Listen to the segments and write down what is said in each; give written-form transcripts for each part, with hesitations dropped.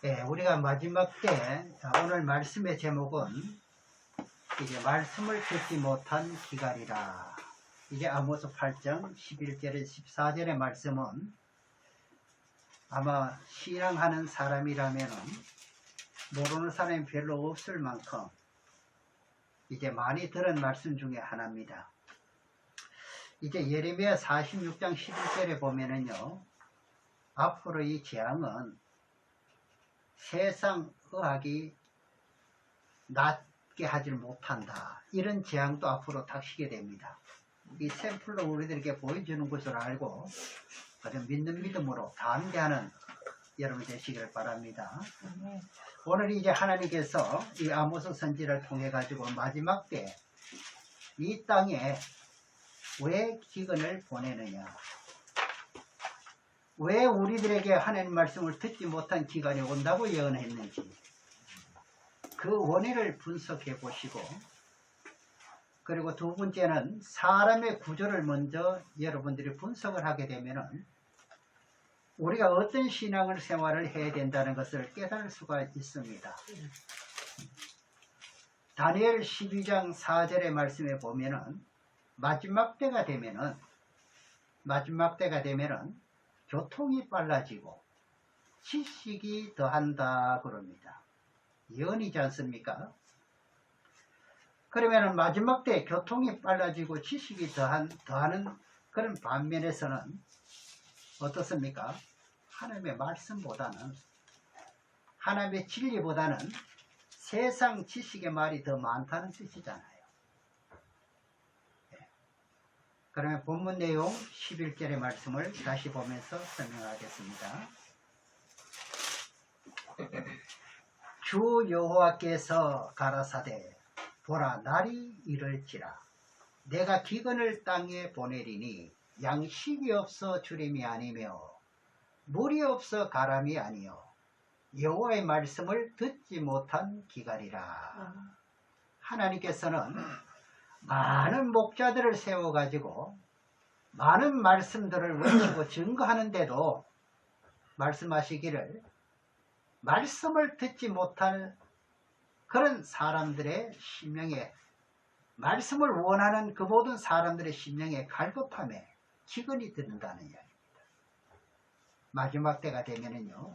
예, 우리가 마지막 때 오늘 말씀의 제목은 이제 말씀을 듣지 못한 기갈이라. 이제 아모스 8장 11절에 14절의 말씀은 아마 신앙하는 사람이라면은 모르는 사람이 별로 없을 만큼 이제 많이 들은 말씀 중에 하나입니다. 이제 예레미야 46장 11절에 보면은요, 앞으로 이 재앙은 세상 의학이 낫게 하질 못한다. 이런 재앙도 앞으로 닥치게 됩니다. 이 샘플로 우리들에게 보여주는 것을 알고 아주 믿는 믿음으로 담대하는 여러분 되시기를 바랍니다. 오늘 이제 하나님께서 이 아모스 선지를 통해 가지고 마지막 때 이 땅에 왜 기근을 보내느냐, 왜 우리들에게 하나님 말씀을 듣지 못한 기간이 온다고 예언했는지 그 원인을 분석해 보시고, 그리고 두 번째는 사람의 구조를 먼저 여러분들이 분석을 하게 되면은 우리가 어떤 신앙을 생활을 해야 된다는 것을 깨달을 수가 있습니다. 다니엘 12장 4절의 말씀에 보면은 마지막 때가 되면은 교통이 빨라지고 지식이 더한다 그럽니다. 예언이지 않습니까? 그러면 마지막 때 교통이 빨라지고 지식이 더하는 그런 반면에서는 어떻습니까? 하나님의 말씀보다는, 하나님의 진리보다는 세상 지식의 말이 더 많다는 뜻이잖아요. 그러면 본문 내용 11절의 말씀을 다시 보면서 설명하겠습니다. 주 여호와께서 가라사대 보라, 날이 이를지라 내가 기근을 땅에 보내리니 양식이 없어 주림이 아니며 물이 없어 가람이 아니요 여호와의 말씀을 듣지 못한 기갈이라. 하나님께서는 많은 목자들을 세워가지고 많은 말씀들을 외치고 증거하는데도 말씀하시기를 말씀을 듣지 못할 그런 사람들의 심령에, 말씀을 원하는 그 모든 사람들의 심령에 갈급함에 기근이 드는다는 이야기입니다. 마지막 때가 되면은요,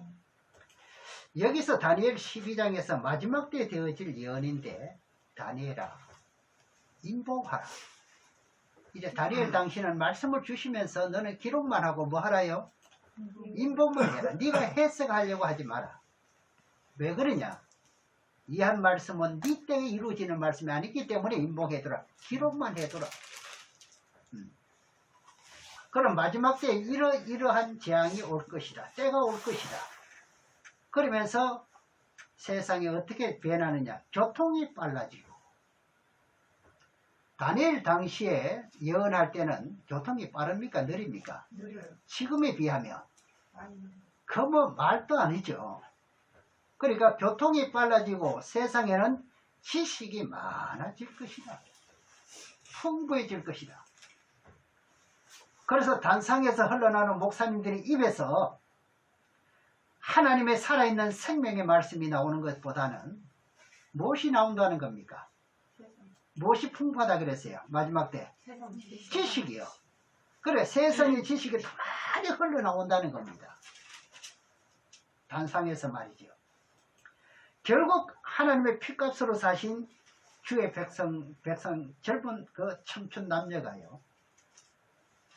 여기서 다니엘 12장에서 마지막 때 되어질 예언인데, 다니엘아 인복하라. 이제 다니엘 당신은 말씀을 주시면서 너는 기록만 하고 뭐 하라요? 인복을 해라. 네가 해석하려고 하지 마라. 왜 그러냐? 이 한 말씀은 네 때에 이루어지는 말씀이 아니기 때문에 인복해두라. 기록만 해두라. 그럼 마지막 때에 이러한 재앙이 올 것이다. 때가 올 것이다. 그러면서 세상이 어떻게 변하느냐? 교통이 빨라지고, 다니엘 당시에 예언할 때는 교통이 빠릅니까? 느립니까? 느려요. 지금에 비하면 아니, 그 뭐 말도 아니죠. 그러니까 교통이 빨라지고 세상에는 지식이 많아질 것이다. 풍부해질 것이다. 그래서 단상에서 흘러나오는 목사님들의 입에서 하나님의 살아있는 생명의 말씀이 나오는 것보다는 무엇이 나온다는 겁니까? 무엇이 풍부하다 그랬어요? 마지막 때 지식이요. 그래, 세상의 지식이 많이 흘러나온다는 겁니다. 단상에서 말이죠. 결국 하나님의 피값으로 사신 주의 백성 젊은 그 청춘 남녀가요,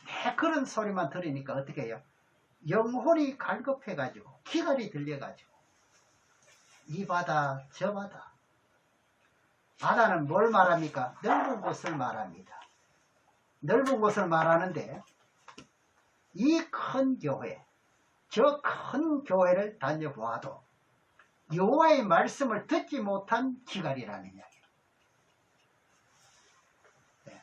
매 그런 소리만 들으니까 어떻게 해요? 영혼이 갈급해가지고 기갈이 들려가지고 이 바다 저 바다, 바다는 뭘 말합니까? 넓은 곳을 말합니다. 넓은 곳을 말하는데 이 큰 교회, 저 큰 교회를 다녀보아도 여호와의 말씀을 듣지 못한 기갈이라는 이야기예요. 네.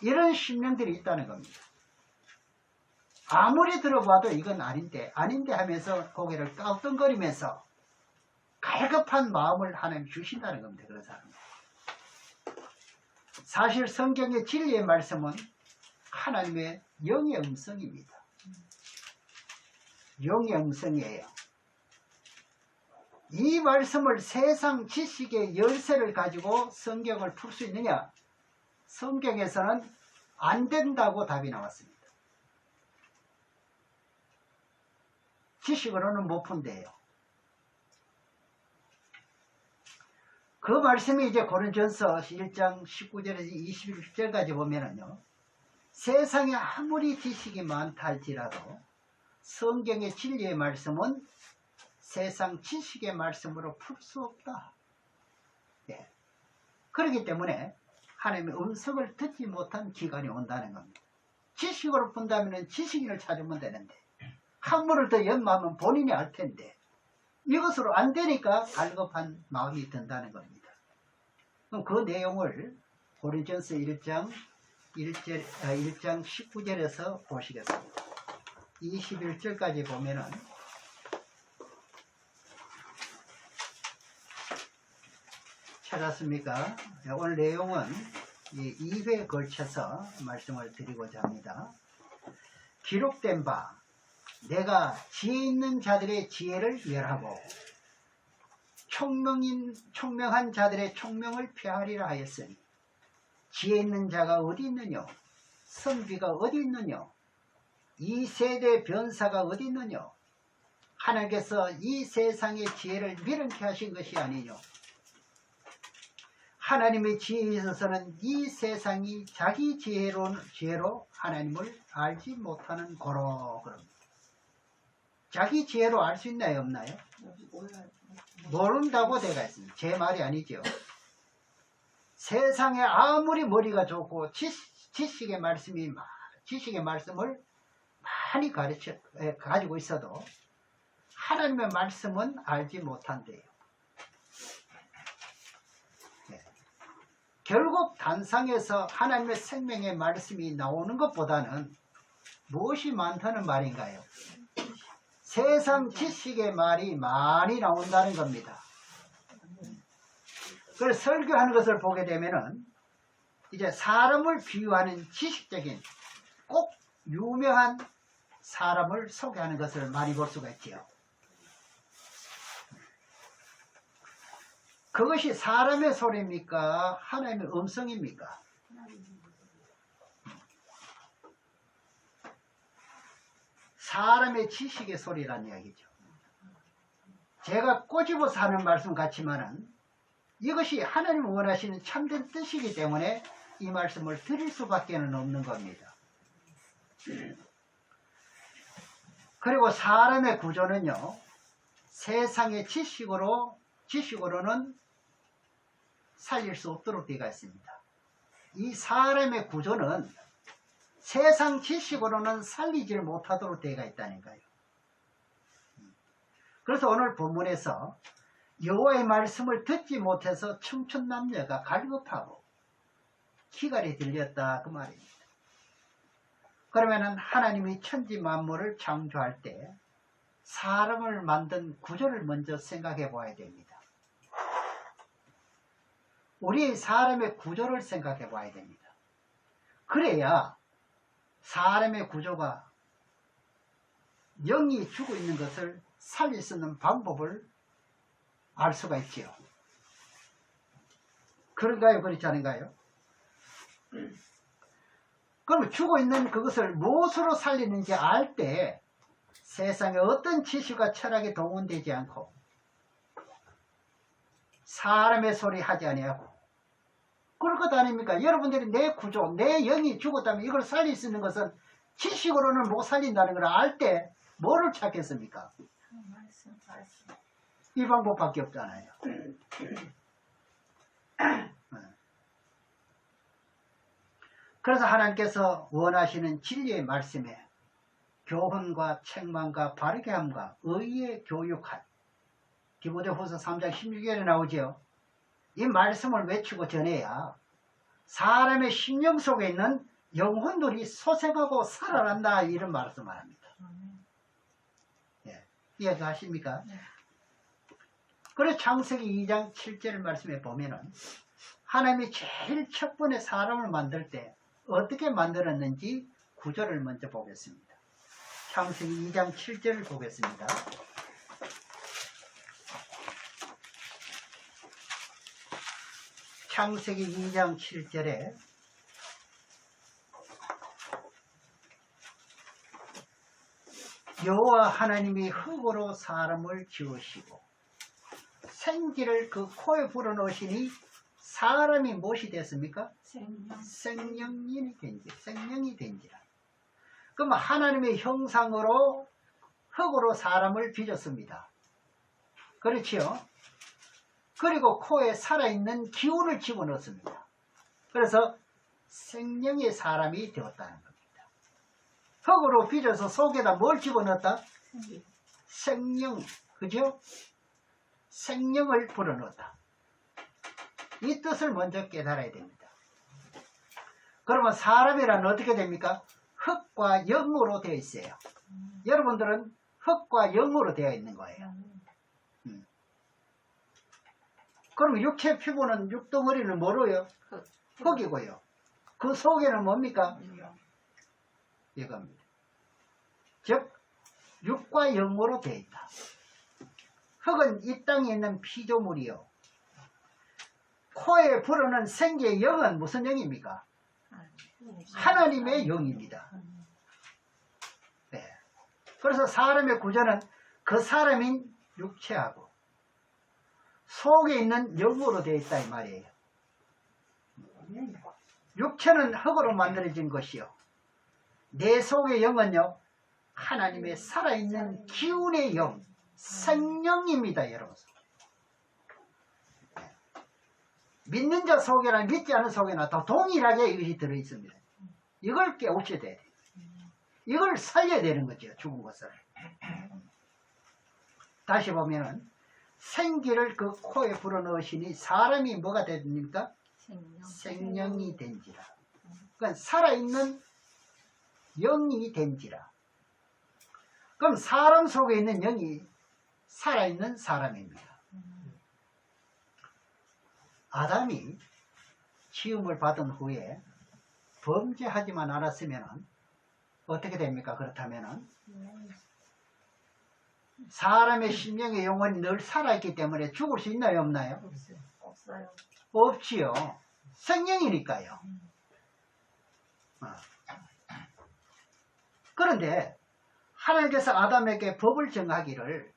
이런 심령들이 있다는 겁니다. 아무리 들어봐도 이건 아닌데 하면서 고개를 ቃ우뚱거리면서 갈급한 마음을 하나님 주신다는 겁니다. 그런 사람들. 사실 성경의 진리의 말씀은 하나님의 영의 음성입니다. 용영성이에요. 이 말씀을 세상 지식의 열쇠를 가지고 성경을 풀 수 있느냐? 성경에서는 안 된다고 답이 나왔습니다. 지식으로는 못 푼대요. 그 말씀이 이제 고린전서 1장 19절에서 21절까지 보면은요, 세상에 아무리 지식이 많다 할지라도 성경의 진리의 말씀은 세상 지식의 말씀으로 풀 수 없다. 예. 그렇기 때문에 하나님의 음성을 듣지 못한 기간이 온다는 겁니다. 지식으로 푼다면 지식인을 찾으면 되는데, 학문을 더 연마하면 본인이 알 텐데, 이것으로 안 되니까 갈급한 마음이 든다는 겁니다. 그럼 그 내용을 고린전서 1장 19절에서 보시겠습니다. 21절까지 보면은 찾았습니까? 오늘 내용은 2회에 걸쳐서 말씀을 드리고자 합니다. 기록된 바 내가 지혜 있는 자들의 지혜를 멸하고 총명한 자들의 총명을 폐하리라 하였으니 지혜 있는 자가 어디 있느냐? 선비가 어디 있느냐? 이 세대 변사가 어디 있느냐? 하나님께서 이 세상의 지혜를 미련케 하신 것이 아니뇨. 하나님의 지혜에 있어서는 이 세상이 자기 지혜로 하나님을 알지 못하는 고로 그럽니다. 자기 지혜로 알 수 있나요, 없나요? 모른다고 되어 있습니다. 제 말이 아니죠. 세상에 아무리 머리가 좋고 지식의 말씀을 많이 가지고 있어도 하나님의 말씀은 알지 못한대요. 네. 결국 단상에서 하나님의 생명의 말씀이 나오는 것보다는 무엇이 많다는 말인가요? 세상 지식의 말이 많이 나온다는 겁니다. 그래서 설교하는 것을 보게 되면은 이제 사람을 비유하는 지식적인 꼭 유명한 사람을 소개하는 것을 많이 볼 수가 있지요. 그것이 사람의 소리입니까? 하나님의 음성입니까? 사람의 지식의 소리란 이야기죠. 제가 꼬집어서 하는 말씀 같지만은 이것이 하나님 원하시는 참된 뜻이기 때문에 이 말씀을 드릴 수밖에 없는 겁니다. 그리고 사람의 구조는요, 세상의 지식으로는 살릴 수 없도록 되어 있습니다. 이 사람의 구조는 세상 지식으로는 살리질 못하도록 되어 있다니까요. 그래서 오늘 본문에서 여호와의 말씀을 듣지 못해서 청춘남녀가 갈급하고 기갈이 들렸다 그 말입니다. 그러면은 하나님이 천지 만물을 창조할 때 사람을 만든 구조를 먼저 생각해 봐야 됩니다. 우리 사람의 구조를 생각해 봐야 됩니다. 그래야 사람의 구조가 영이 죽어 있는 것을 살릴 수 있는 방법을 알 수가 있지요. 그런가요? 그렇지 않은가요? 그럼 죽어 있는 그것을 무엇으로 살리는지 알 때 세상에 어떤 지식과 철학이 동원되지 않고 사람의 소리 하지 아니하고 그럴 것 아닙니까? 여러분들이 내 구조, 내 영이 죽었다면 이걸 살릴 수 있는 것은 지식으로는 못 살린다는 걸 알 때 뭐를 찾겠습니까? 이 방법밖에 없잖아요. 그래서 하나님께서 원하시는 진리의 말씀에 교훈과 책망과 바르게 함과 의의 교육할 디모데후서 3장 16절에 나오죠. 이 말씀을 외치고 전해야 사람의 심령 속에 있는 영혼들이 소생하고 살아난다 이런 말씀을 합니다. 예, 이해가십니까? 네. 그래서 창세기 2장 7절 말씀에 보면은 하나님이 제일 첫 번에 사람을 만들 때 어떻게 만들었는지 구조를 먼저 보겠습니다. 창세기 2장 7절을 보겠습니다. 창세기 2장 7절에 여호와 하나님이 흙으로 사람을 지으시고 생기를 그 코에 불어넣으시니 사람이 무엇이 됐습니까? 생명이 된지라. 그럼 하나님의 형상으로 흙으로 사람을 빚었습니다. 그렇지요? 그리고 코에 살아있는 기운을 집어넣습니다. 그래서 생명의 사람이 되었다는 겁니다. 흙으로 빚어서 속에다 뭘 집어넣었다? 생명, 그죠? 생명을 불어넣었다. 이 뜻을 먼저 깨달아야 됩니다. 그러면 사람이란 어떻게 됩니까? 흙과 영으로 되어 있어요. 여러분들은 흙과 영으로 되어 있는 거예요. 그럼 육체 피부는 육덩어리는 뭐로요? 흙이고요. 그 속에는 뭡니까? 이겁니다. 즉 육과 영으로 되어 있다. 흙은 이 땅에 있는 피조물이요. 코에 불어넣은 생기의 영은 무슨 영입니까? 하나님의 영입니다. 네. 그래서 사람의 구조는 그 사람인 육체하고 속에 있는 영으로 되어 있다 이 말이에요. 육체는 흙으로 만들어진 것이요. 내 속의 영은요, 하나님의 살아있는 기운의 영, 생명입니다, 여러분. 믿는 자 속에나 믿지 않은 속에나 다 동일하게 이것이 들어있습니다. 이걸 깨우쳐야 돼요. 이걸 살려야 되는 거죠, 죽은 것을. 다시 보면은 생기를 그 코에 불어넣으시니 사람이 뭐가 됩니까? 생명이 된지라. 그러니까 살아있는 영이 된지라. 그럼 사람 속에 있는 영이 살아있는 사람입니다. 아담이 지음을 받은 후에 범죄하지만 않았으면 어떻게 됩니까? 그렇다면 사람의 심령의 영혼이 늘 살아있기 때문에 죽을 수 있나요? 없나요? 없어요. 없지요. 생명이니까요. 그런데 하나님께서 아담에게 법을 정하기를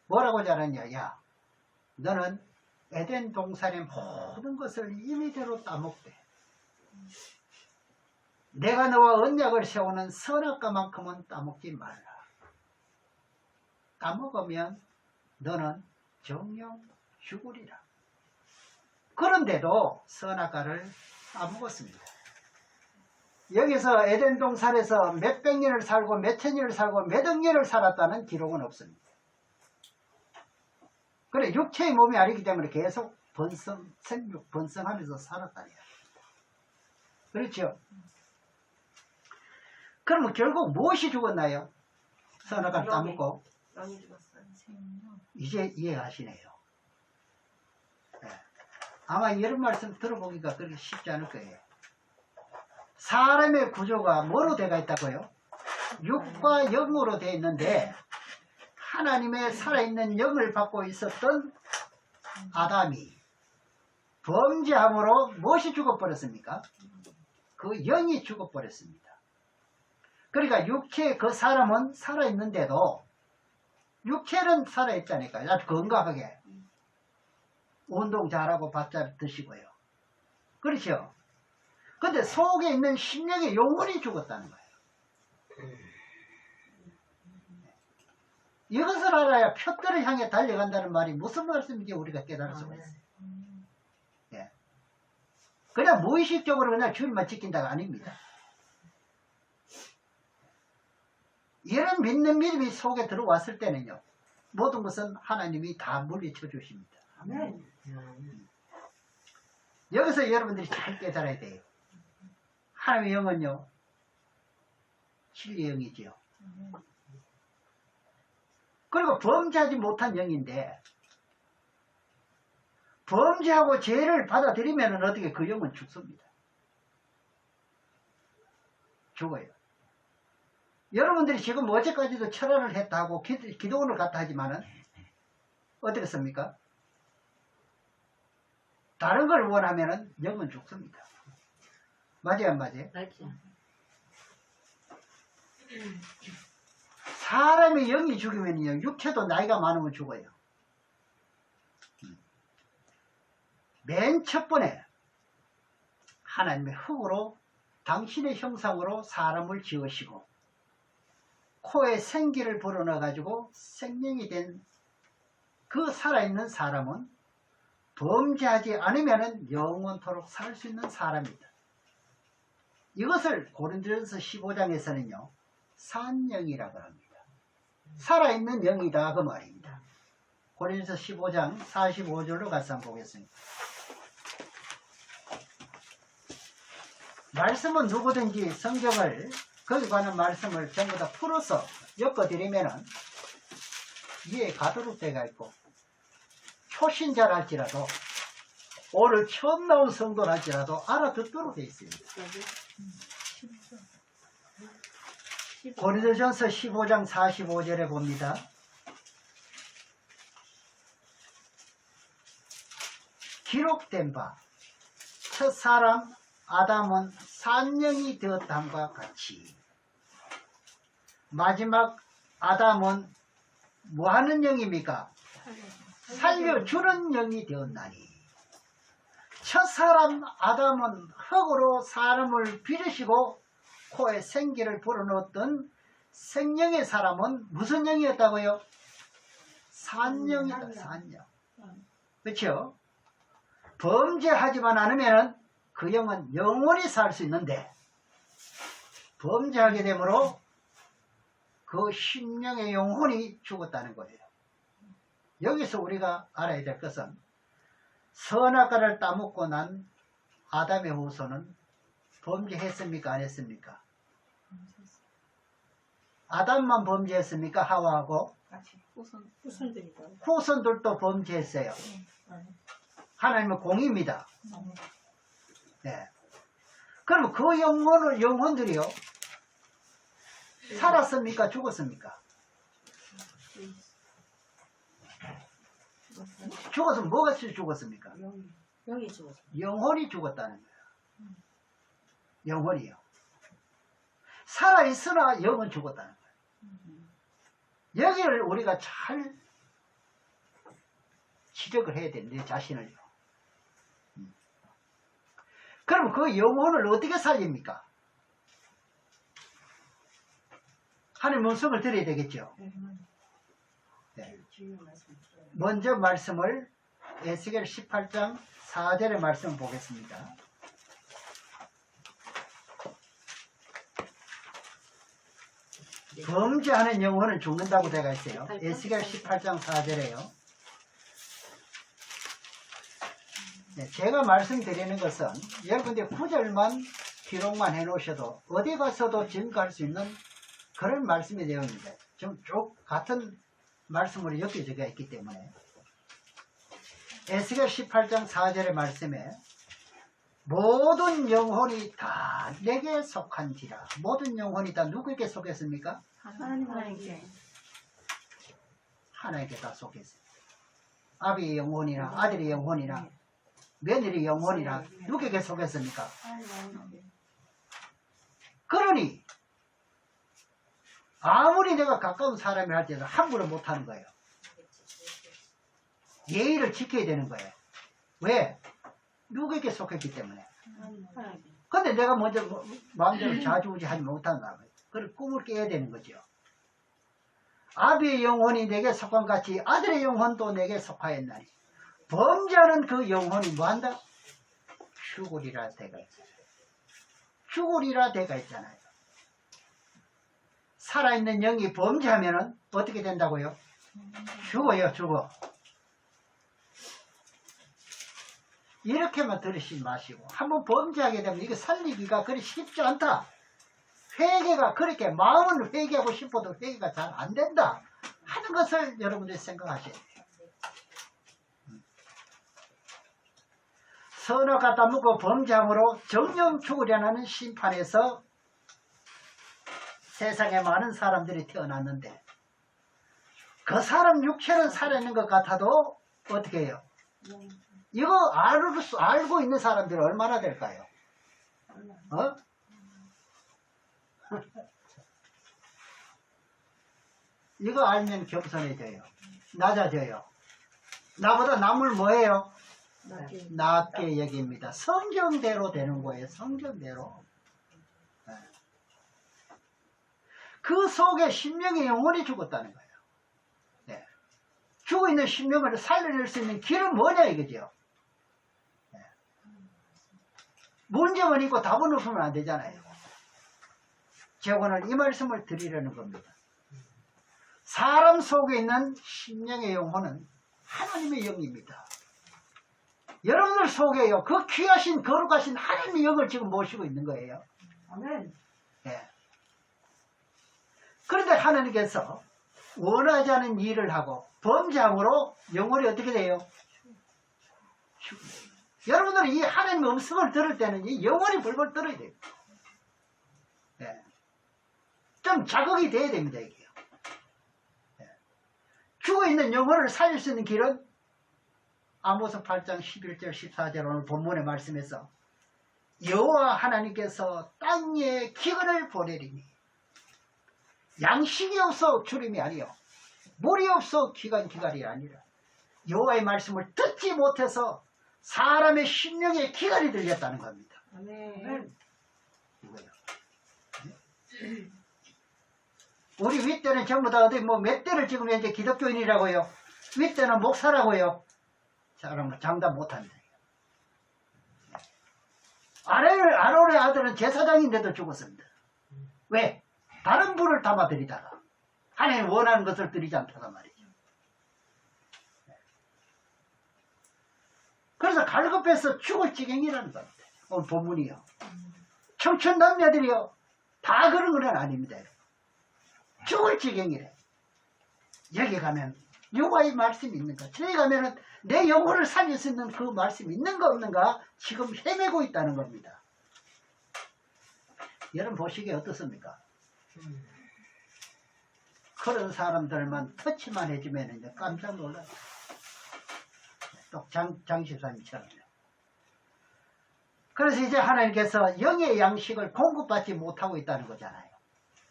뭐라고 잘했냐? 야, 너는 에덴 동산의 모든 것을 임의대로 따먹되 내가 너와 언약을 세우는 선악과만큼은 따먹지 말라. 따먹으면 너는 정령 죽으리라. 그런데도 선악과를 따먹었습니다. 여기서 에덴 동산에서 몇백 년을 살고 몇천 년을 살고 몇억 년을 살았다는 기록은 없습니다. 그래, 육체의 몸이 아니기 때문에 계속 생육, 번성하면서 살았다니. 그렇죠? 그러면 결국 무엇이 죽었나요? 선악과를 따먹고. 영이 죽었어요. 이제 이해하시네요. 네. 아마 이런 말씀 들어보기가 그렇게 쉽지 않을 거예요. 사람의 구조가 뭐로 되어 있다고요? 육과 영으로 되어 있는데 하나님의 살아있는 영을 받고 있었던 아담이 범죄함으로 무엇이 죽어버렸습니까? 그 영이 죽어버렸습니다. 그러니까 육체의 그 사람은 살아있는데도 육체는 살아있다니까요. 아주 건강하게 운동 잘하고 밥 잘 드시고요. 그렇죠? 근데 속에 있는 심령의 영혼이 죽었다는 거예요. 이것을 알아야 표들을 향해 달려간다는 말이 무슨 말씀인지 우리가 깨달을 수가 있어요. 예. 그냥 무의식적으로 그냥 주님만 지킨다가 아닙니다. 이런 믿는 믿음이 속에 들어왔을 때는요, 모든 것은 하나님이 다 물리쳐 주십니다. 여기서 여러분들이 잘 깨달아야 돼요. 하나님의 영은요, 진리의 영이지요. 그리고 범죄하지 못한 영인데 범죄하고 죄를 받아들이면 어떻게 그 영은 죽습니다. 죽어요. 여러분들이 지금 어제까지도 철화를 했다 하고 기도원을 갔다 하지만은 어떻겠습니까? 다른 걸 원하면은 영은 죽습니다. 맞아요, 안 맞아요? 맞지. 사람의 영이 죽으면요, 육체도 나이가 많으면 죽어요. 맨 첫 번에 하나님의 흙으로 당신의 형상으로 사람을 지으시고 코에 생기를 불어넣어 가지고 생명이 된 그 살아있는 사람은 범죄하지 않으면 영원토록 살 수 있는 사람이다. 이것을 고린도전서 15장에서는요 산영이라고 합니다. 살아있는 영이다 그 말입니다. 고린도전서 15장 45절로 같이 한번 보겠습니다. 말씀은 누구든지 성경을 거기 관한 말씀을 전부 다 풀어서 엮어드리면은 이해 가도록 때가 있고 초신자랄지라도 오늘 처음 나온 성도랄지라도 알아듣도록 되어 있습니다. 고린도전서 15장 45절에 봅니다. 기록된 바 첫사람 아담은 산영이 되었다함과 같이 마지막 아담은 뭐하는 영입니까? 살려주는 영이 되었나니 첫사람 아담은 흙으로 사람을 빚으시고 코에 생기를 불어넣었던 생명의 사람은 무슨 영이었다고요? 산영이다. 산영. 그렇죠? 범죄하지만 않으면 그 영은 영원히 살 수 있는데 범죄하게 되므로 그 심령의 영혼이 죽었다는 거예요. 여기서 우리가 알아야 될 것은 선악과를 따먹고 난 아담의 후손은 범죄했습니까? 안 했습니까? 아담만 범죄했습니까? 하와하고 후손들도 범죄했어요. 하나님은 공의입니다. 네. 그럼 그 영혼들이요 살았습니까? 죽었습니까? 죽었으면 뭐가 죽었습니까? 영이 죽었어. 영혼이 죽었다는 거예요. 영혼이요. 살아있으나 영은 죽었다는 거예요. 여기를 우리가 잘 지적을 해야 돼, 내 자신을요. 그럼 그 영혼을 어떻게 살립니까? 하나님 음성을 들어야 되겠죠. 네. 먼저 말씀을 에스겔 18장 4절의 말씀을 보겠습니다. 범죄하는 영혼은 죽는다고 되어 있어요. 에스겔 18장 4절에요. 네, 제가 말씀드리는 것은 여러분들 9절만 기록만 해놓으셔도 어디 가서도 증거할 수 있는 그런 말씀이 되어 있는데 좀 쭉 같은 말씀으로 엮여져 있기 때문에 에스겔 18장 4절의 말씀에 모든 영혼이 다 내게 속한지라. 모든 영혼이 다 누구에게 속했습니까? 하나님께. 하나님께 다 속했어요. 아비의 영혼이나 아들의 영혼이나 며느리 영혼이나 누구에게 속했습니까? 그러니 아무리 내가 가까운 사람이 할지라도 함부로 못하는 거예요. 예의를 지켜야 되는 거예요. 왜? 누구에게 속했기 때문에. 근데 내가 먼저 마음대로 좌지우지하지 못한다. 그걸 꿈을 깨야 되는 거죠. 아비의 영혼이 내게 속한 같이 아들의 영혼도 내게 속하였나니 범죄하는 그 영혼이 뭐한다? 죽으리라 대가 있잖아요. 죽으리라 대가 있잖아요. 살아있는 영이 범죄하면은 어떻게 된다고요? 죽어요, 죽어. 이렇게만 들으시지 마시고 한번 범죄하게 되면 이게 살리기가 그리 쉽지 않다. 회개가 그렇게 마음은 회개하고 싶어도 회개가 잘 안 된다 하는 것을 여러분들이 생각하셔야 돼요. 선악과 따먹고 범죄함으로 정령 죽으려는 심판에서 세상에 많은 사람들이 태어났는데 그 사람 육체는 살아있는 것 같아도 어떻게 해요? 이거 알고 있는 사람들이 얼마나 될까요? 어? 이거 알면 겸손해져요. 낮아져요. 나보다 남을 뭐예요? 낮게 여깁니다. 성경대로 되는 거예요. 성경대로. 그 속에 심령의 영혼이 죽었다는 거예요. 네. 죽어있는 심령을 살려낼 수 있는 길은 뭐냐 이거죠. 네. 문제만 있고 답은 없으면 안 되잖아요. 제가 오늘 이 말씀을 드리려는 겁니다. 사람 속에 있는 심령의 영혼은 하나님의 영입니다. 여러분들 속에요. 그 귀하신 거룩하신 하나님의 영을 지금 모시고 있는 거예요. 아멘. 네. 그런데 하나님께서 원하지 않은 일을 하고 범죄함으로 영혼이 어떻게 돼요? 여러분들이 이 하나님의 음성을 들을 때는 이 영혼이 벌벌 떨어야 돼요. 네. 좀 자극이 돼야 됩니다. 이게요. 네. 죽어있는 영혼을 살릴 수 있는 길은 아모스 8장 11절 14절 오늘 본문의 말씀에서 여호와 하나님께서 땅에 기근을 보내리니 양식이 없어 주림이 아니요 물이 없어 기갈이 아니라 여호와의 말씀을 듣지 못해서 사람의 심령에 기갈이 들렸다는 겁니다. 아멘. 이거요. 우리 윗대는 전부 다 어디 몇 대를 지금 이제 기독교인이라고요. 윗대는 목사라고요. 자, 그러면 장담 못합니다. 아론의 아들은 제사장인데도 죽었습니다. 왜? 다른 불을 담아드리다가 하나님 원하는 것을 드리지 않다가 말이죠. 그래서 갈급해서 죽을 지경이라는 겁니다. 오늘 본문이요. 청춘 남녀들이요. 다 그런 건 아닙니다. 죽을 지경이래. 여기 가면 여호와의 말씀이 있는가? 저기 가면은 내 영혼을 살릴 수 있는 그 말씀이 있는가 없는가? 지금 헤매고 있다는 겁니다. 여러분 보시기에 어떻습니까? 그런 사람들만 터치만 해주면 이제 깜짝 놀라요. 또 장시사님처럼요. 그래서 이제 하나님께서 영의 양식을 공급받지 못하고 있다는 거잖아요.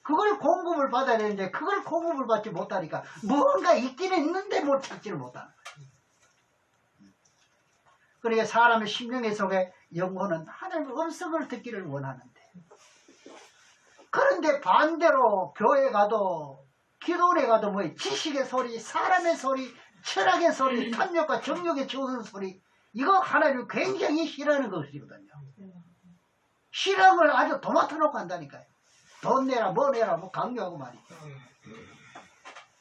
그걸 공급을 받아야 되는데 그걸 공급을 받지 못하니까 뭔가 있기는 있는데 뭘 찾지를 못하는 거예요. 그러니까 사람의 심령의 속에 영혼은 하나님의 음성을 듣기를 원하는데 그런데 반대로 교회 가도 기도원에 가도 뭐 지식의 소리, 사람의 소리, 철학의 소리, 탐욕과 정욕의 주는 소리 이거 하나님이 굉장히 싫어하는 것이거든요. 싫어하는 걸 아주 도맡아 놓고 한다니까요. 돈 내라 뭐 내라 뭐 강요하고 말이죠.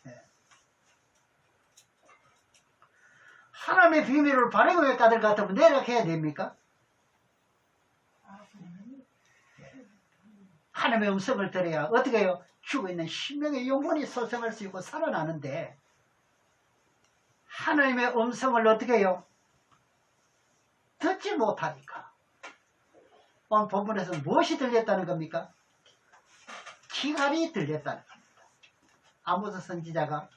네. 하나님의 비밀을 발행의 까들 같으면 내려해야 됩니까? 하나님의 음성을 들어야 어떻게 해요? 죽어있는 심령의 영혼이 소생할 수 있고 살아나는데 하나님의 음성을 어떻게 해요? 듣지 못하니까 오늘 본문에서 무엇이 들렸다는 겁니까? 기갈이 들렸다는 겁니다. 아모스 선지자가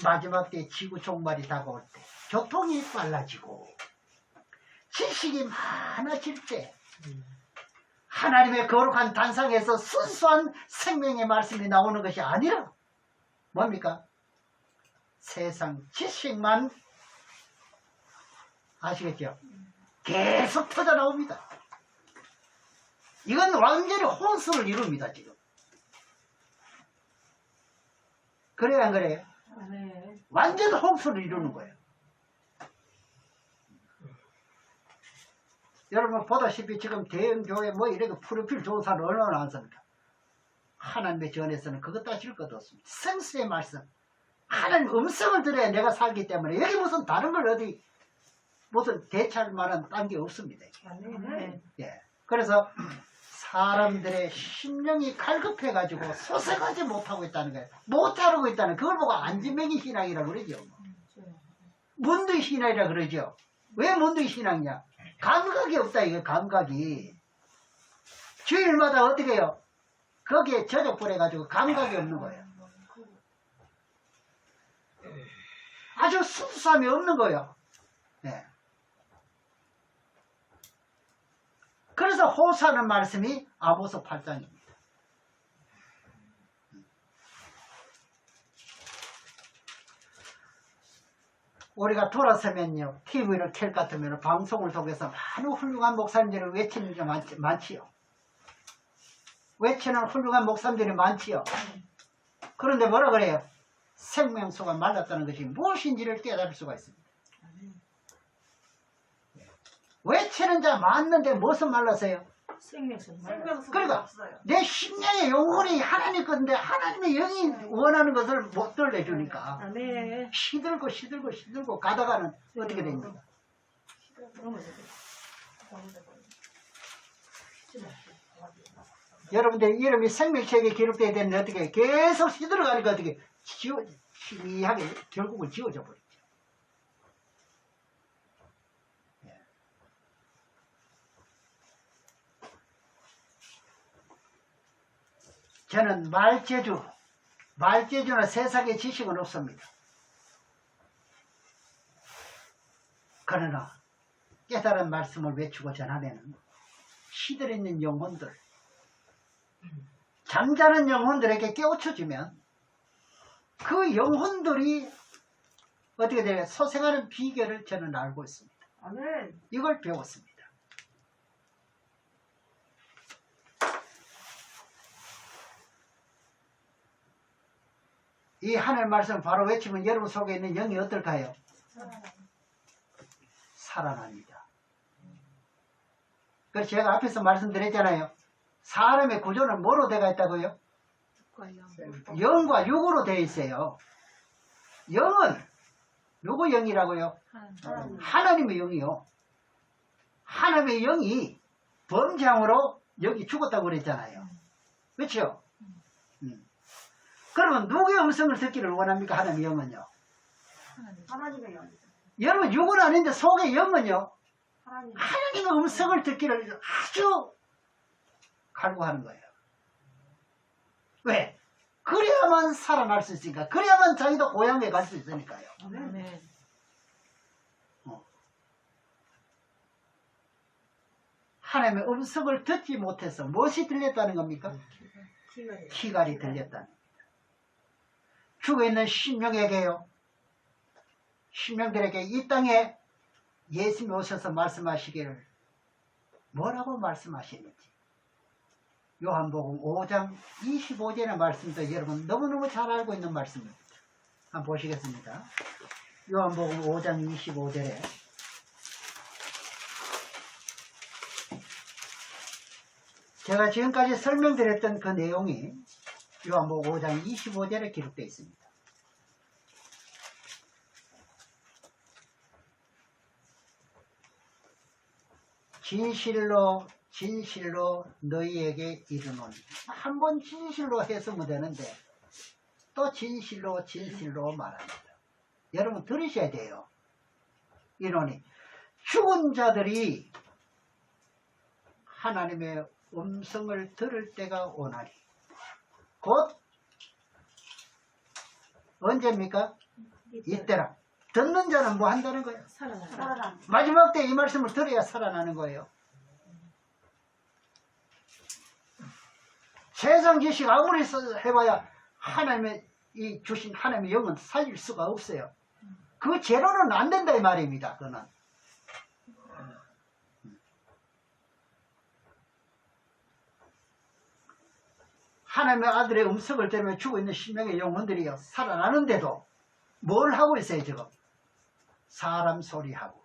마지막 때 지구 종말이 다가올 때 교통이 빨라지고 지식이 많아질 때 하나님의 거룩한 단상에서 순수한 생명의 말씀이 나오는 것이 아니라 뭡니까? 세상 지식만 아시겠죠? 계속 터져 나옵니다. 이건 완전히 혼수를 이룹니다. 지금 그래요 안 그래요? 네. 완전 혼수를 이루는 거예요. 여러분 보다시피 지금 대형교회 뭐 이렇게 프로필 좋은 사람 얼마나 많습니까? 하나님의 전에서는 그것 따질 것도 없습니다. 생수의 말씀 하나님 음성을 들어야 내가 살기 때문에 여기 무슨 다른 걸 어디 무슨 대체할 만한 딴 게 없습니다. 아멘. 예. 그래서 사람들의 심령이 갈급해가지고 소생하지 못하고 있다는 거예요. 못하고 있다는 그걸 보고 안지명이 신앙이라고 그러죠. 문두의 신앙이라고 그러죠. 왜 문두의 신앙이냐? 감각이 없다 이거 감각이. 주일마다 어떻게 해요? 거기에 저적불해가지고 감각이 없는 거예요. 아주 순수함이 없는 거예요. 예. 그래서 호소하는 말씀이 아모스 8장입니다. 우리가 돌아서면요, TV를 켤 것 같으면 방송을 통해서 많은 훌륭한 목사님들을 외치는 게 많지요. 외치는 훌륭한 목사님들이 많지요. 그런데 뭐라 그래요? 생명수가 말랐다는 것이 무엇인지를 깨달을 수가 있습니다. 외치는 자 많는데 무엇은 말랐어요? 생명수. 그러니까 없어요. 내 심령의 영혼이 하나님 건데 하나님의 영이 원하는 것을 못 들려주니까 아멘. 시들고 가다가는 어떻게 됩니까? 여러분들 이름이 생명책에 기록되어야 되는데 어떻게 계속 시들어가니까 어떻게 희미하게 결국은 지워져 버리죠. 저는 말재주나 세상의 지식은 없습니다. 그러나 깨달은 말씀을 외치고 전하면 시들있는 영혼들, 잠자는 영혼들에게 깨우쳐주면 그 영혼들이 어떻게 돼요? 소생하는 비결을 저는 알고 있습니다. 아멘. 이걸 배웠습니다. 이 하늘 말씀 바로 외치면 여러분 속에 있는 영이 어떨까요? 살아납니다. 그래서 제가 앞에서 말씀드렸잖아요. 사람의 구조는 뭐로 되어 있다고요? 영과 육으로 되어 있어요. 영은 누구 영이라고요? 하나님의 영이요. 하나님의 영이 범장으로 여기 죽었다고 그랬잖아요. 그렇죠? 그러면 누구의 음성을 듣기를 원합니까? 하나님의 영은요. 하나님의 영. 여러분 육은 아닌데 속의 영은요. 하나님. 하나님의 음성을 듣기를 아주 갈구하는 거예요. 왜? 그래야만 살아날 수 있으니까. 그래야만 자기도 고향에 갈 수 있으니까요. 아멘. 하나님의 음성을 듣지 못해서 무엇이 들렸다는 겁니까? 기가리. 키갈이 들렸다는 겁니다. 죽어있는 신령에게요. 신령들에게 이 땅에 예수님이 오셔서 말씀하시기를 뭐라고 말씀하시는지 요한복음 5장 25절의 말씀도 여러분 너무너무 잘 알고 있는 말씀입니다. 한번 보시겠습니다. 요한복음 5장 25절에 제가 지금까지 설명드렸던 그 내용이 요한복음 5장 25절에 기록되어 있습니다. 진실로 진실로 너희에게 이르노니. 한 번 진실로 했으면 되는데 또 진실로 진실로 말합니다. 여러분 들으셔야 돼요. 이노니 죽은 자들이 하나님의 음성을 들을 때가 오나니 곧 언제입니까? 이때라. 듣는 자는 뭐 한다는 거예요? 살아나. 마지막 때 이 말씀을 들어야 살아나는 거예요. 세상 지식 아무리 해봐야 하나님의 이 주신 하나님의 영은 살릴 수가 없어요. 그 제로는 안 된다 이 말입니다. 그는 하나님의 아들의 음성을 들으며 죽어있는 신명의 영혼들이요 살아나는데도 뭘 하고 있어요 지금? 사람 소리하고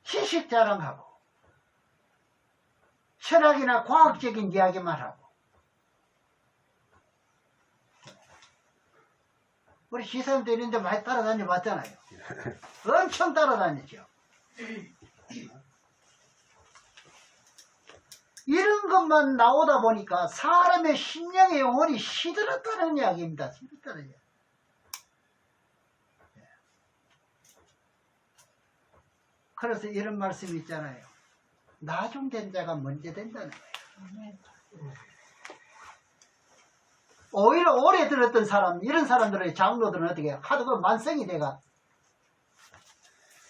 지식 자랑하고 철학이나 과학적인 이야기만 하고 우리 시사님도 있는데 많이 따라다녀 봤잖아요. 엄청 따라다니죠. 이런 것만 나오다 보니까 사람의 심령의 영혼이 시들었다는 이야기입니다. 시들었다는 이야기. 그래서 이런 말씀이 있잖아요. 나중된 자가 먼저 된다는 거예요. 오히려 오래 들었던 사람, 이런 사람들의 장로들은 어떻게 해요? 하도 그 만성이 돼가.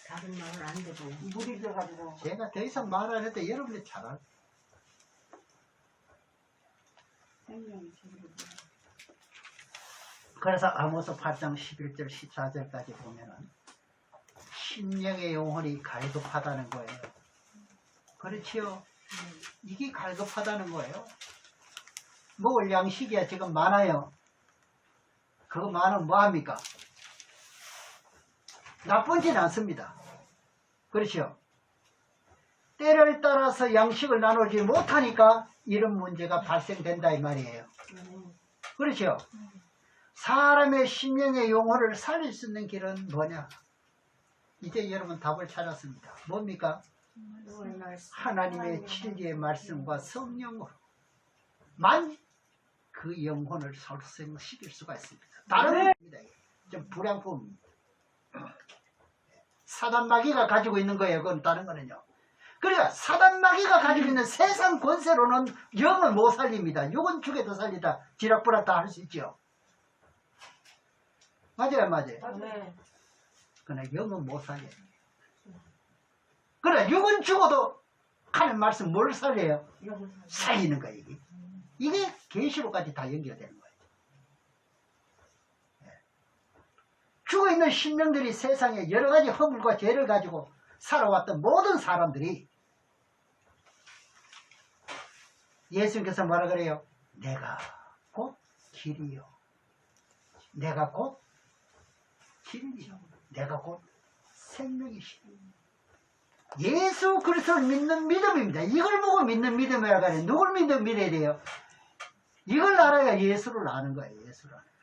다른 말은 안 되고. 물이 져가지고. 제가 더 이상 말 안 해도 여러분들이 잘 알아요. 생명이 제대로. 그래서 아모스 8장 11절 14절까지 보면은 심령의 영혼이 갈급하다는 거예요. 그렇지요? 이게 갈급하다는 거예요. 먹을 양식이야 지금 많아요. 그거 많으면 뭐합니까? 나쁘진 않습니다. 그렇죠? 때를 따라서 양식을 나누지 못하니까 이런 문제가 발생된다 이 말이에요. 그렇죠? 사람의 심령의 영혼을 살릴 수 있는 길은 뭐냐? 이제 여러분 답을 찾았습니다. 뭡니까? 하나님의 진리의 말씀과 성령으로만 그 영혼을 설생시킬 수가 있습니다. 다른 겁니다. 좀 불량품입니다. 사단 마귀가 가지고 있는 거예요. 그건 다른 거는요. 그러니까 사단 마귀가 가지고 있는 세상 권세로는 영을 못 살립니다. 육은 죽여도 살리다 지락부락 다 할 수 있죠. 맞아요, 맞아요. 네. 그러나 영은 못 살려요. 그러나 육은 죽어도 하는 말씀 뭘 살려요? 살리는 거예요. 이게 계시로까지 다 연결되는 거예요. 죽어있는 신명들이 세상에 여러 가지 허물과 죄를 가지고 살아왔던 모든 사람들이 예수님께서 뭐라 그래요? 내가 곧 길이요. 내가 곧 길이요. 내가 곧 생명이시오. 예수 그리스도를 믿는 믿음입니다. 이걸 보고 믿는 믿음이라고 하네. 누굴 믿어야 돼요? 이걸 알아야 예수를 아는 거예요. 예수를 아는 거예요.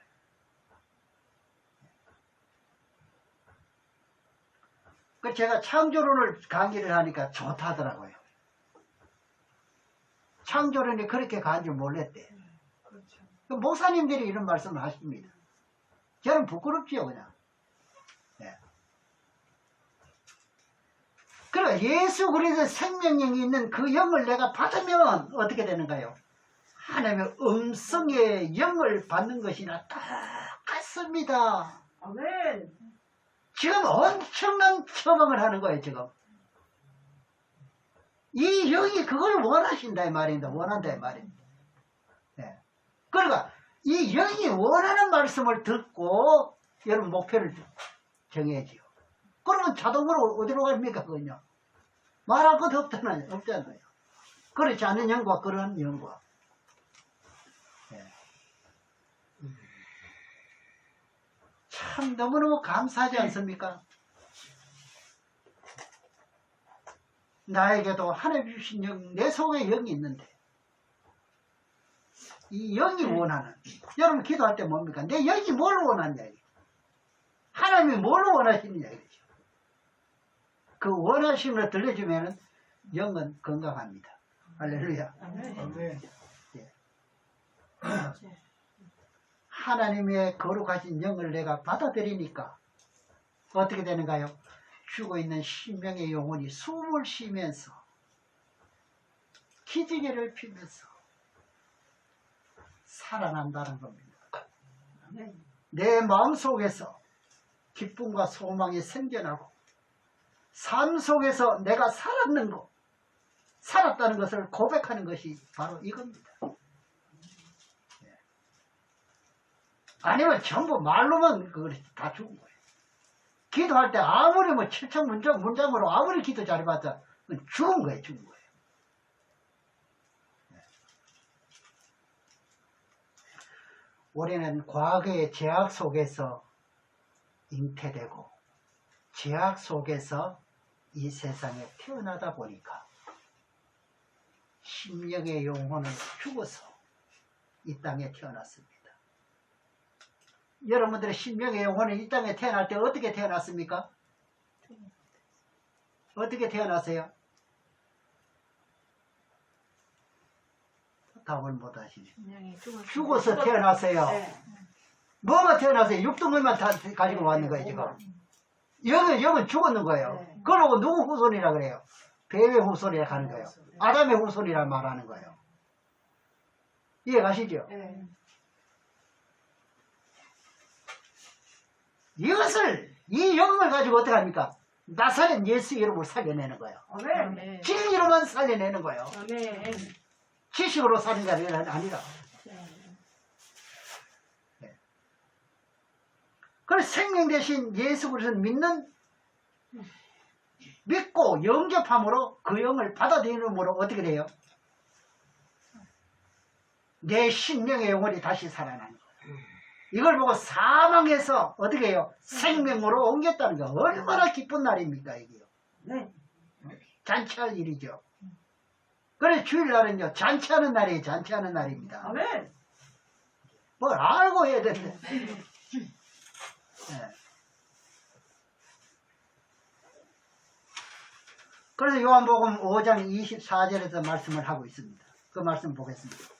그 제가 창조론을 강의를 하니까 좋다더라고요. 창조론이 그렇게 가는 줄 몰랐대. 그 목사님들이 이런 말씀을 하십니다. 저는 부끄럽지요, 그냥. 네. 그러니까 예수 그리스도의 생명력이 있는 그 영을 내가 받으면 어떻게 되는가요? 하나님의 음성의 영을 받는 것이나 똑같습니다. 아멘. 지금 엄청난 처방을 하는 거예요, 지금. 이 영이 그걸 원하신다, 이 말입니다. 원한다, 이 말입니다. 네. 그러니까, 이 영이 원하는 말씀을 듣고, 여러분 목표를 정해야지요. 그러면 자동으로 어디로 갑니까, 그건요? 말할 것도 없잖아요. 그렇지 않은 영과 그런 영과. 네. 참 너무너무 감사하지 않습니까? 나에게도 하나님 주신 영, 내 속에 영이 있는데 이 영이 원하는, 여러분 기도할 때 뭡니까? 내 영이 뭘 원하냐, 하나님이 뭘 원하시느냐 이거죠. 그 원하심을 들려주면 영은 건강합니다. 할렐루야. 아멘. 예. 하나님의 거룩하신 영을 내가 받아들이니까 어떻게 되는가요? 죽어있는 신명의 영혼이 숨을 쉬면서 기지개를 피면서 살아난다는 겁니다. 내 마음속에서 기쁨과 소망이 생겨나고 삶 속에서 내가 살았다는 것을 고백하는 것이 바로 이겁니다. 아니면 전부 말로만 다 죽은 거예요. 기도할 때 아무리 뭐 7천 문장으로 아무리 기도 잘해봤자 죽은 거예요, 죽은 거예요. 우리는 과거의 죄악 속에서 잉태되고 죄악 속에서 이 세상에 태어나다 보니까 심령의 영혼은 죽어서 이 땅에 태어났습니다. 여러분들의 심령의 영혼은 이 땅에 태어날 때 어떻게 태어났습니까? 어떻게 태어났어요? 답을 못 하시네. 죽어서 태어났어요. 네. 뭐가 태어났어요? 육둥이만 다 가지고 왔는 거예요, 지금. 영은 죽었는 거예요. 네. 그러고 누구 후손이라 그래요? 뱀의 후손이라 하는 거예요. 아담의 후손이라 말하는 거예요. 이해 가시죠? 네. 이 영을 가지고 어떻게 합니까? 나사렛 예수 이름을 살려내는 거예요. 아멘. 아멘. 진리로만 살려내는 거예요. 아멘. 지식으로 사는 게 아니라. 그래서 생명 대신 예수 그리스도를 믿고 영접함으로 그 영을 받아들임으로 어떻게 돼요? 내 심령의 영혼이 다시 살아나는 거예요. 이걸 보고 사망에서 어떻게 해요? 생명으로 옮겼다는 거 얼마나 기쁜 날입니까 이게요. 네. 잔치할 일이죠. 그래 주일날은요 잔치하는 날이에요. 잔치하는 날입니다. 아멘. 뭘 알고 해야 되는데. 네. 그래서 요한복음 5장 24절에서 말씀을 하고 있습니다. 그 말씀 보겠습니다.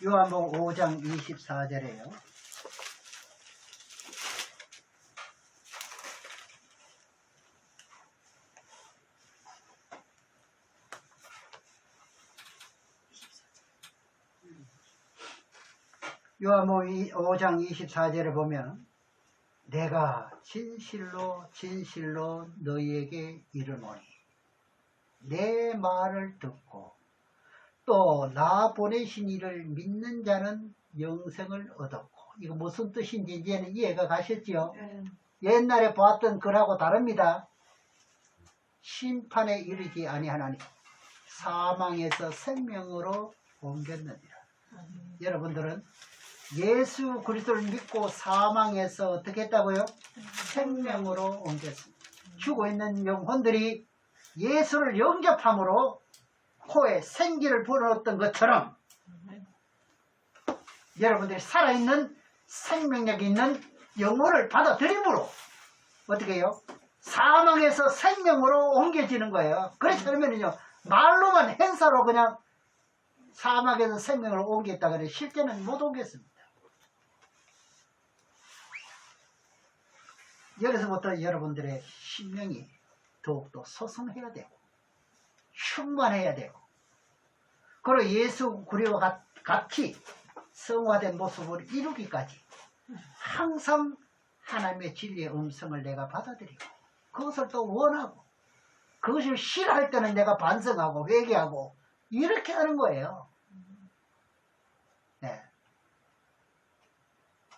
요한복음 5장 24절에요. 요한복음 5장 24절에 보면 내가 진실로 진실로 너희에게 이르노니 내 말을 듣고 또 나 보내신 이를 믿는 자는 영생을 얻었고 이거 무슨 뜻인지 이제는 이해가 가셨죠? 네. 옛날에 보았던 글하고 다릅니다. 심판에 이르지 아니하나니 사망에서 생명으로 옮겼느니라. 여러분들은 예수 그리스도를 믿고 사망에서 어떻게 했다고요? 생명으로 옮겼습니다. 죽어 있는 영혼들이 예수를 영접함으로 코에 생기를 불어넣었던 것처럼 여러분들이 살아있는 생명력이 있는 영혼을 받아들임으로 어떻게 해요? 사망에서 생명으로 옮겨지는 거예요. 그래서 그러면요 말로만 행사로 그냥 사망에서 생명으로 옮겼다 그래 실제는 못 옮겼습니다. 여기서부터 여러분들의 심령이 더욱더 소성해야 되고 충만해야 되고 그리고 예수 그리스도와 같이 성화된 모습을 이루기까지 항상 하나님의 진리의 음성을 내가 받아들이고 그것을 또 원하고 그것을 싫어할 때는 내가 반성하고 회개하고 이렇게 하는 거예요. 네.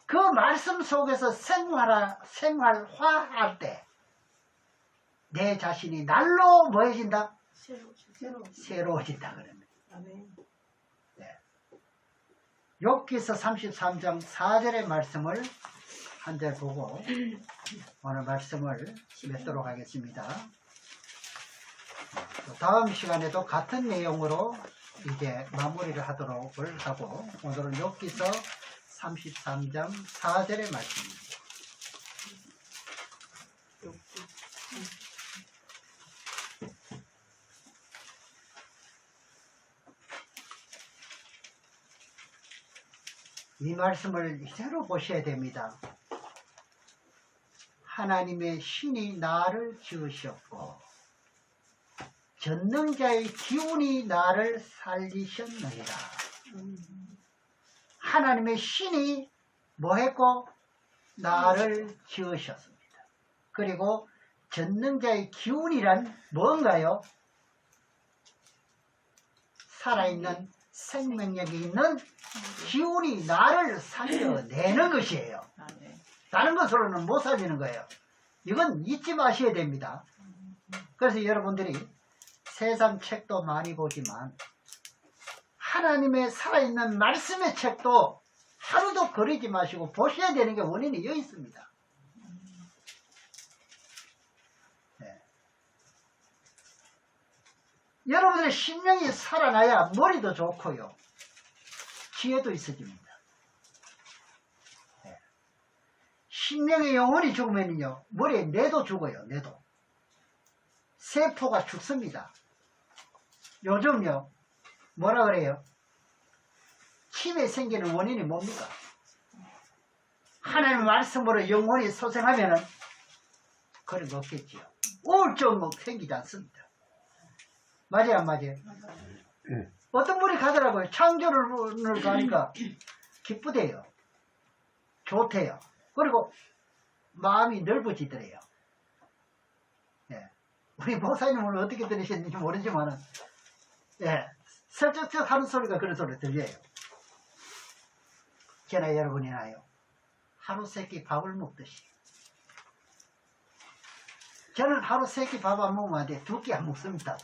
그 말씀 속에서 생활화할 때 내 자신이 날로 뭐해진다? 새로워진다 그럽니다. 아멘. 네. 욥기서 33장 4절의 말씀을 한 절 보고 오늘 말씀을 맺도록 하겠습니다. 다음 시간에도 같은 내용으로 이제 마무리를 하도록 하고 오늘은 욥기서 33장 4절의 말씀입니다. 이 말씀을 이대로 보셔야 됩니다. 하나님의 신이 나를 지으셨고 전능자의 기운이 나를 살리셨느니라. 하나님의 신이 뭐했고 나를 지으셨습니다. 그리고 전능자의 기운이란 뭔가요? 살아있는 생명력이 있는 기운이 나를 살려내는 것이에요. 다른 것으로는 못 살리는 거예요. 이건 잊지 마셔야 됩니다. 그래서 여러분들이 세상 책도 많이 보지만 하나님의 살아있는 말씀의 책도 하루도 거리지 마시고 보셔야 되는 게 원인이 여기 있습니다. 네. 여러분들의 심령이 살아나야 머리도 좋고요. 지혜도 있어집니다. 네. 심령의 영혼이 죽으면요 머리에 뇌도 죽어요. 뇌도. 세포가 죽습니다. 요즘요 뭐라 그래요? 치매 생기는 원인이 뭡니까? 하나님의 말씀으로 영혼이 소생하면은 그런 거 없겠지요. 우울증 생기지 않습니다. 맞아요 안 맞아요? 어떤 분이 가더라고요. 창조를 가니까 기쁘대요. 좋대요. 그리고 마음이 넓어지더래요. 예. 우리 목사님은 어떻게 들으셨는지 모르지만은, 예. 슬쩍슬쩍 하는 소리가 그런 소리 들려요. 저나 여러분이나요. 하루 세끼 밥을 먹듯이. 저는 하루 세끼 밥 안 먹으면 안 돼. 2끼 안 먹습니다.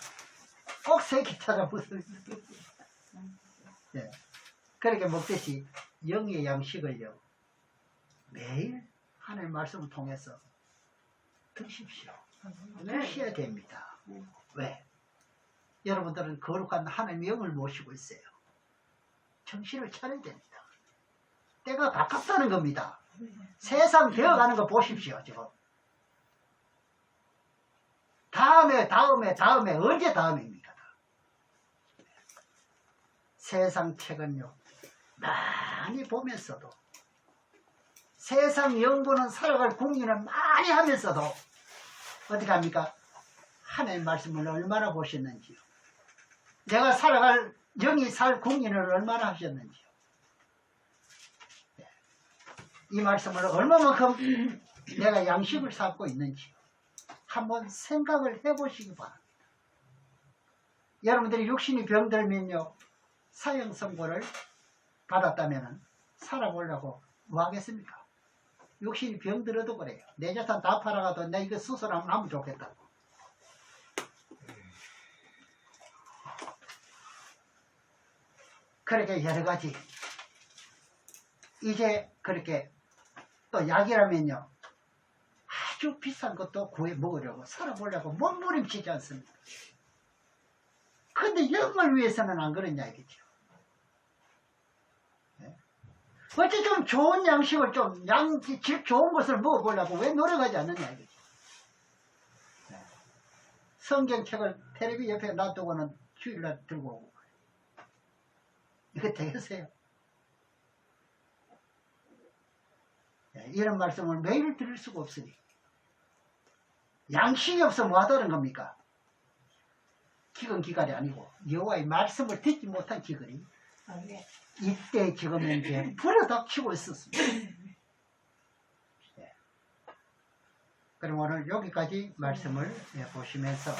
꼭 3끼 찾아 먹습니다. 예. 그렇게 먹듯이 영의 양식을요. 매일 하나님의 말씀을 통해서 드십시오. 드셔야 됩니다. 왜? 여러분들은 거룩한 하나님의 영을 모시고 있어요. 정신을 차려야 됩니다. 때가 가깝다는 겁니다. 세상 되어가는 거 보십시오. 지금. 다음에 언제 다음입니까? 세상 책은요 많이 보면서도, 세상 영분은 살아갈 궁리를 많이 하면서도 어떻게 합니까? 하나님의 말씀을 얼마나 보셨는지요. 내가 살아갈 영이 살 궁리를 얼마나 하셨는지요. 이 말씀을 얼마만큼 내가 양식을 삼고 있는지 한번 생각을 해보시기 바랍니다. 여러분들이 육신이 병들면요, 사형선고를 받았다면 살아보려고 뭐 하겠습니까? 육신이 병들어도 그래요. 내 재산 다 팔아가도 나 이거 수술하면 하면 좋겠다. 그렇게 여러 가지. 이제 그렇게 또 약이라면요, 아주 비싼 것도 구해 먹으려고, 살아보려고 몸부림치지 않습니다. 근데 영을 위해서는 안 그러냐 이거죠. 네? 어째 좀 좋은 양식을 질 좋은 것을 먹어보려고 왜 노력하지 않느냐 이거죠. 네. 성경책을 텔레비 옆에 놔두고는 주일날 들고 오고. 이거 되겠어요? 네, 이런 말씀을 매일 들을 수가 없으니. 양식이 없어 뭐 하다는 겁니까? 기근 기갈이 아니고 여호와의 말씀을 듣지 못한 기근이 이때 지금 이제 불어닥치고 있었습니다. 네. 그럼 오늘 여기까지 말씀을 보시면서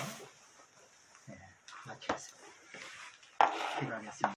마치겠습니다. 기도하겠습니다.